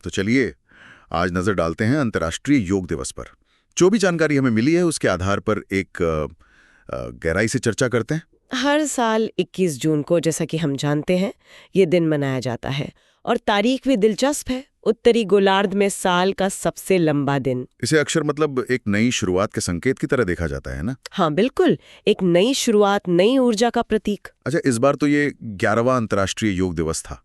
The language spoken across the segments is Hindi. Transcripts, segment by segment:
तो चलिए आज नजर डालते हैं अंतर्राष्ट्रीय योग दिवस पर। जो भी जानकारी हमें मिली है उसके आधार पर एक गहराई से चर्चा करते हैं। हर साल 21 जून को, जैसा कि हम जानते हैं, ये दिन मनाया जाता है और तारीख भी दिलचस्प है। उत्तरी गोलार्ध में साल का सबसे लंबा दिन। इसे अक्सर मतलब एक नई शुरुआत के संकेत की तरह देखा जाता है ना? हाँ बिल्कुल, एक नई शुरुआत, नई ऊर्जा का प्रतीक। अच्छा, इस बार तो ये 11वां अंतर्राष्ट्रीय योग दिवस था।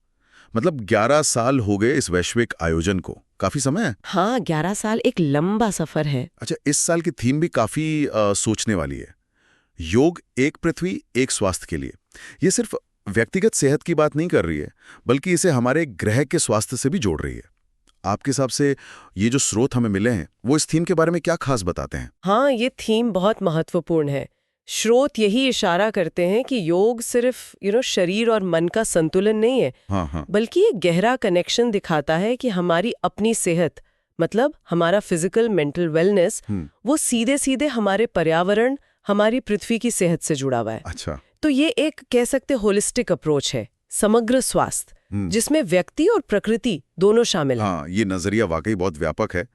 मतलब 11 साल हो गए इस वैश्विक आयोजन को। काफी समय है। हाँ, 11 साल एक लंबा सफर है। अच्छा, इस साल की थीम भी काफी सोचने वाली है। योग एक पृथ्वी एक स्वास्थ्य के लिए। ये सिर्फ व्यक्तिगत सेहत की बात नहीं कर रही है, बल्कि इसे हमारे ग्रह के स्वास्थ्य से भी जोड़ रही है। आपके हिसाब से ये जो स्रोत हमें मिले हैं वो इस थीम के बारे में क्या खास बताते हैं? हाँ, ये थीम बहुत महत्वपूर्ण है। स्रोत यही इशारा करते हैं कि योग सिर्फ शरीर और मन का संतुलन नहीं है। हाँ। बल्कि ये गहरा कनेक्शन दिखाता है कि हमारी अपनी सेहत, मतलब हमारा फिजिकल मेंटल वेलनेस, वो सीधे सीधे हमारे पर्यावरण, हमारी पृथ्वी की सेहत से जुड़ा हुआ है। अच्छा। तो ये एक कह सकते होलिस्टिक अप्रोच है, समग्र स्वास्थ्य, जिसमें व्यक्ति और प्रकृति दोनों शामिल हैं। हाँ, ये नजरिया वाकई बहुत व्यापक है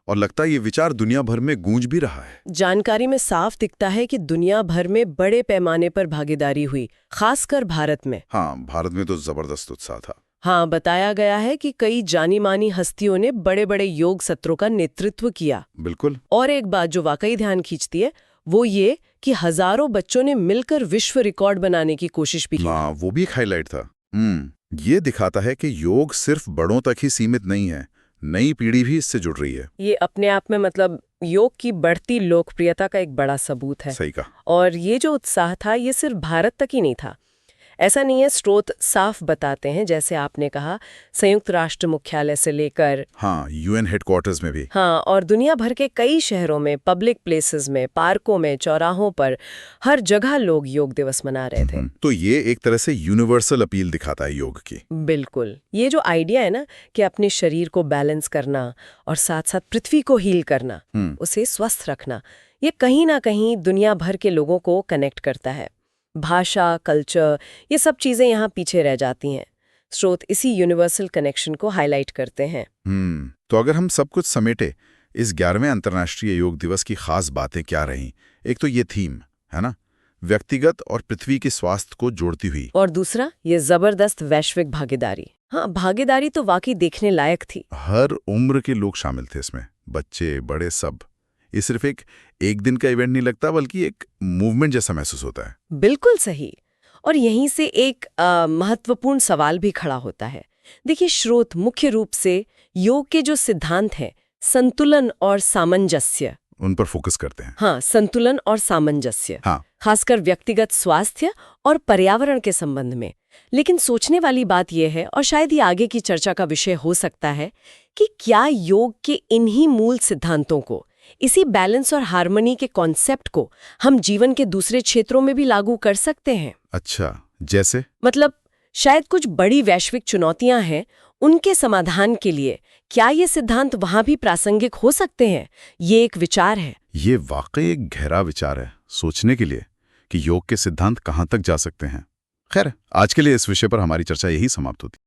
और लगता है ये विचार दुनिया भर में गूंज भी रहा है। जानकारी में साफ दिखता है कि दुनिया भर में बड़े पैमाने पर भागीदारी हुई, खासकर भारत में। हाँ, भारत में तो जबरदस्त उत्साह था। हाँ, बताया गया है कि कई जानी मानी हस्तियों ने बड़े बड़े योग सत्रों का नेतृत्व किया। बिल्कुल। और एक बात जो वाकई ध्यान खींचती है वो ये कि हजारों बच्चों ने मिलकर विश्व रिकॉर्ड बनाने की कोशिश भी की। हाँ, वो भी एक हाईलाइट था। ये दिखाता है कि योग सिर्फ बड़ों तक ही सीमित नहीं है, नई पीढ़ी भी इससे जुड़ रही है। ये अपने आप में मतलब योग की बढ़ती लोकप्रियता का एक बड़ा सबूत है। सही कहा। और ये जो उत्साह था ये सिर्फ भारत तक ही नहीं था। ऐसा नहीं है, स्रोत साफ बताते हैं, जैसे आपने कहा, संयुक्त राष्ट्र मुख्यालय से लेकर यूएन हेडक्वार्टर्स में भी। हाँ, और दुनिया भर के कई शहरों में, पब्लिक प्लेसेस में, पार्कों में, चौराहों पर, हर जगह लोग योग दिवस मना रहे थे। तो ये एक तरह से यूनिवर्सल अपील दिखाता है योग की। बिल्कुल। ये जो आइडिया है ना कि अपने शरीर को बैलेंस करना और साथ साथ पृथ्वी को हील करना, उसे स्वस्थ रखना, ये कहीं ना कहीं दुनिया भर के लोगों को कनेक्ट करता है। भाषा, कल्चर, ये सब चीजें यहाँ पीछे रह जाती हैं। स्रोत इसी यूनिवर्सल कनेक्शन को हाईलाइट करते हैं। तो अगर हम सब कुछ समेटे, इस 11वें अंतर्राष्ट्रीय योग दिवस की खास बातें क्या रहीं? एक तो ये थीम है ना, व्यक्तिगत और पृथ्वी के स्वास्थ्य को जोड़ती हुई, और दूसरा ये जबरदस्त वैश्विक भागीदारी। हाँ, भागीदारी तो वाकई देखने लायक थी। हर उम्र के लोग शामिल थे इसमें, बच्चे बड़े सब। ये सिर्फ एक दिन का इवेंट नहीं लगता, बल्कि एक मूवमेंट जैसा महसूस होता है। बिल्कुल सही। और यहीं से एक महत्वपूर्ण सवाल भी खड़ा होता है। देखिए, स्रोत मुख्य रूप से योग के जो सिद्धांत हैं, संतुलन और सामंजस्य, उन पर फोकस करते हैं। हाँ, संतुलन और सामंजस्य। हाँ। खासकर व्यक्तिगत स्वास्थ्य और पर्यावरण के संबंध में। लेकिन सोचने वाली बात यह है, और शायद ये आगे की चर्चा का विषय हो सकता है, कि क्या योग के इन्हीं मूल सिद्धांतों को, इसी बैलेंस और हार्मनी के कॉन्सेप्ट को हम जीवन के दूसरे क्षेत्रों में भी लागू कर सकते हैं? अच्छा, जैसे? मतलब शायद कुछ बड़ी वैश्विक चुनौतियां हैं, उनके समाधान के लिए क्या ये सिद्धांत वहां भी प्रासंगिक हो सकते हैं? ये एक विचार है। ये वाकई एक गहरा विचार है सोचने के लिए कि योग के सिद्धांत कहाँ तक जा सकते हैं। खैर, आज के लिए इस विषय पर हमारी चर्चा यही समाप्त होती है।